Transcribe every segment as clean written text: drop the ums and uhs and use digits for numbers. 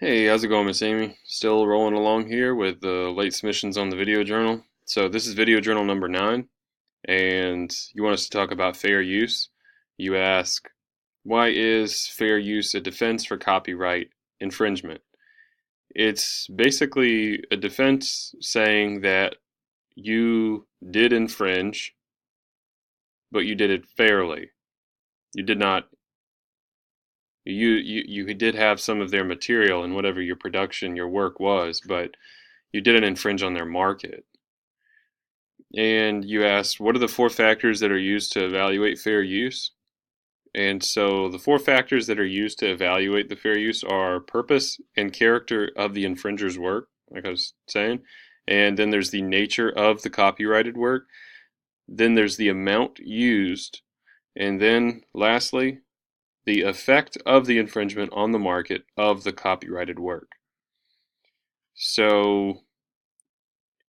Hey, how's it going, Miss Amy? Still rolling along here with the late submissions on the video journal. So this is video journal number 9, and you want us to talk about fair use. You ask, why is fair use a defense for copyright infringement? It's basically a defense saying that you did infringe, but you did it fairly. You did not you did have some of their material in whatever your production, your work was, but you didn't infringe on their market. And you asked, what are the 4 factors that are used to evaluate fair use? And so the 4 factors that are used to evaluate the fair use are purpose and character of the infringer's work, like I was saying. And then there's the nature of the copyrighted work. Then there's the amount used. And then lastly, the effect of the infringement on the market of the copyrighted work. So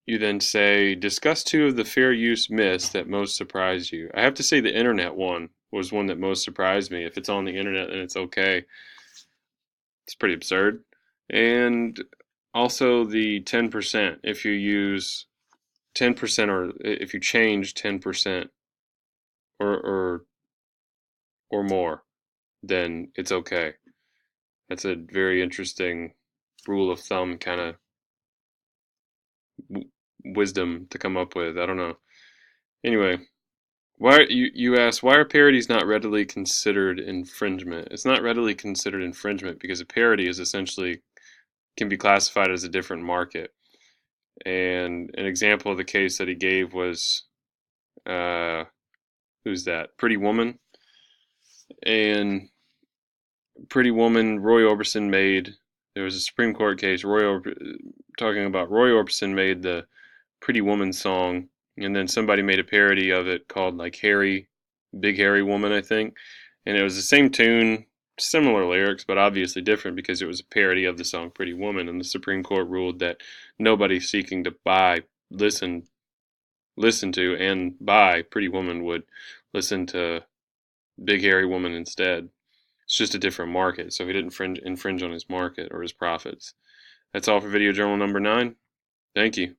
you then say, discuss 2 of the fair use myths that most surprised you. I have to say the internet one was one that most surprised me. If it's on the internet, then it's okay. It's pretty absurd. And also the 10%. If you use 10% or if you change 10% or, or, or more, then it's okay. That's a very interesting rule of thumb kind of wisdom to come up with. I don't know. Anyway, you ask, why are parodies not readily considered infringement? It's not readily considered infringement because a parody is essentially can be classified as a different market. And an example of the case that he gave was uh, who's that? Pretty Woman. And Pretty Woman, Roy Orbison made. There was a Supreme Court case. Talking about Roy Orbison made the Pretty Woman song, and then somebody made a parody of it called like Big Hairy Woman, I think. And it was the same tune, similar lyrics, but obviously different because it was a parody of the song Pretty Woman. And the Supreme Court ruled that nobody seeking to listen to, and buy Pretty Woman would listen to Big Hairy Woman instead. It's just a different market, so he didn't infringe on his market or his profits. That's all for video journal number 9. Thank you.